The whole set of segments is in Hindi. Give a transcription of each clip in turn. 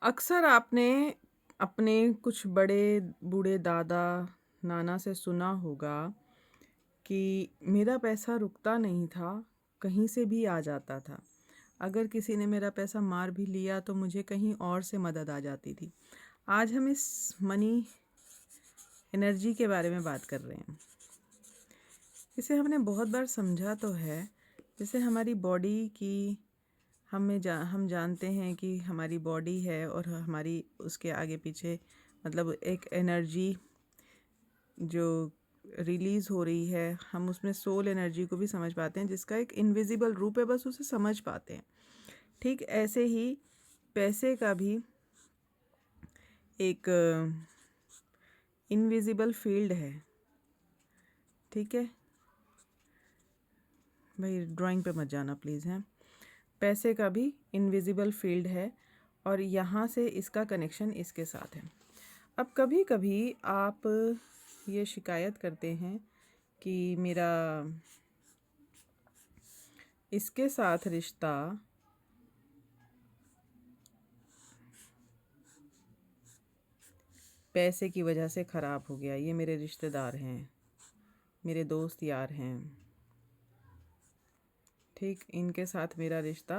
अक्सर आपने अपने कुछ बड़े बूढ़े दादा नाना से सुना होगा कि मेरा पैसा रुकता नहीं था, कहीं से भी आ जाता था। अगर किसी ने मेरा पैसा मार भी लिया तो मुझे कहीं और से मदद आ जाती थी। आज हम इस मनी एनर्जी के बारे में बात कर रहे हैं। इसे हमने बहुत बार समझा तो है। जैसे हमारी बॉडी की हम जानते हैं कि हमारी बॉडी है और हमारी उसके आगे पीछे मतलब एक एनर्जी जो रिलीज़ हो रही है, हम उसमें सोल एनर्जी को भी समझ पाते हैं, जिसका एक इनविजिबल रूप है, बस उसे समझ पाते हैं। ठीक ऐसे ही पैसे का भी एक इनविजिबल फील्ड है। ठीक है भाई, ड्राइंग पे मत जाना प्लीज़। हैं, पैसे का भी इनविजिबल फील्ड है और यहाँ से इसका कनेक्शन इसके साथ है। अब कभी कभी आप ये शिकायत करते हैं कि मेरा इसके साथ रिश्ता पैसे की वजह से ख़राब हो गया। ये मेरे रिश्तेदार हैं, मेरे दोस्त यार हैं, ठीक, इनके साथ मेरा रिश्ता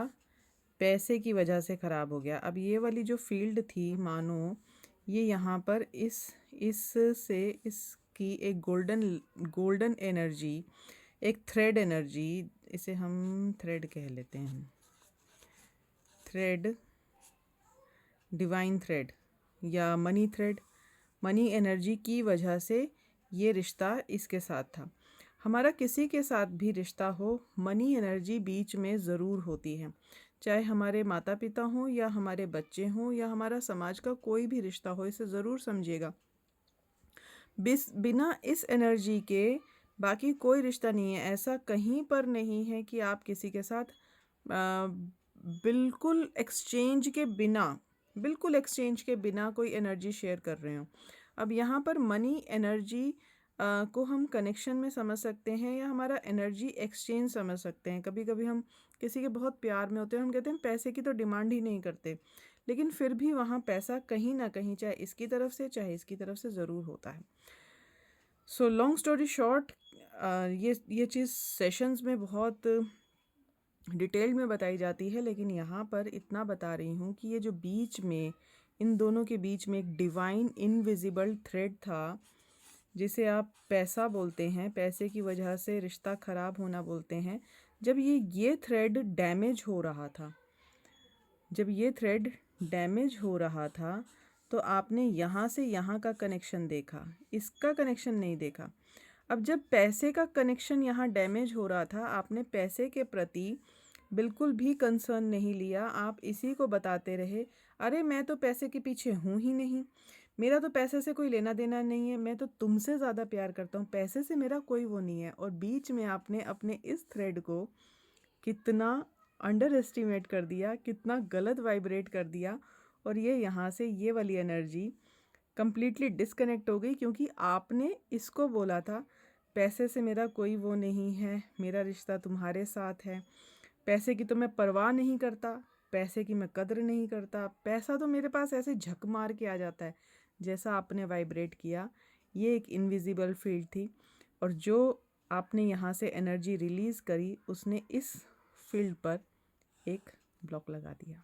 पैसे की वजह से ख़राब हो गया। अब ये वाली जो फील्ड थी, मानो ये यहाँ पर इस से इसकी एक गोल्डन एनर्जी, एक थ्रेड एनर्जी, इसे हम थ्रेड कह लेते हैं, थ्रेड, डिवाइन थ्रेड या मनी थ्रेड, मनी एनर्जी की वजह से ये रिश्ता इसके साथ था। हमारा किसी के साथ भी रिश्ता हो, मनी एनर्जी बीच में ज़रूर होती है। चाहे हमारे माता पिता हों या हमारे बच्चे हों या हमारा समाज का कोई भी रिश्ता हो, इसे ज़रूर समझिएगा। बिना इस एनर्जी के बाकी कोई रिश्ता नहीं है। ऐसा कहीं पर नहीं है कि आप किसी के साथ बिल्कुल एक्सचेंज के बिना कोई एनर्जी शेयर कर रहे हो। अब यहाँ पर मनी एनर्जी को हम कनेक्शन में समझ सकते हैं या हमारा एनर्जी एक्सचेंज समझ सकते हैं। कभी कभी हम किसी के बहुत प्यार में होते हैं, हम कहते हैं पैसे की तो डिमांड ही नहीं करते, लेकिन फिर भी वहाँ पैसा कहीं ना कहीं, चाहे इसकी तरफ से चाहे इसकी तरफ से, ज़रूर होता है। सो लॉन्ग स्टोरी शॉर्ट, ये चीज़ सेशंस में बहुत डिटेल में बताई जाती है, लेकिन यहाँ पर इतना बता रही हूँ कि ये जो बीच में, इन दोनों के बीच में एक डिवाइन इनविजिबल थ्रेड था, जिसे आप पैसा बोलते हैं, पैसे की वजह से रिश्ता ख़राब होना बोलते हैं। जब ये थ्रेड डैमेज हो रहा था, तो आपने यहाँ से यहाँ का कनेक्शन देखा, इसका कनेक्शन नहीं देखा। अब जब पैसे का कनेक्शन यहाँ डैमेज हो रहा था, आपने पैसे के प्रति बिल्कुल भी कंसर्न नहीं लिया। आप इसी को बताते रहे, अरे मैं तो पैसे के पीछे हूँ ही नहीं, मेरा तो पैसे से कोई लेना देना नहीं है, मैं तो तुमसे ज़्यादा प्यार करता हूँ, पैसे से मेरा कोई वो नहीं है। और बीच में आपने अपने इस थ्रेड को कितना अंडर एस्टिमेट कर दिया, कितना गलत वाइब्रेट कर दिया, और ये यहाँ से ये वाली एनर्जी कंप्लीटली डिस्कनेक्ट हो गई, क्योंकि आपने इसको बोला था पैसे से मेरा कोई वो नहीं है, मेरा रिश्ता तुम्हारे साथ है, पैसे की तो मैं परवाह नहीं करता, पैसे की मैं कद्र नहीं करता, पैसा तो मेरे पास ऐसे झक मार के आ जाता है। जैसा आपने वाइब्रेट किया, ये एक इनविजिबल फील्ड थी, और जो आपने यहाँ से एनर्जी रिलीज़ करी, उसने इस फील्ड पर एक ब्लॉक लगा दिया।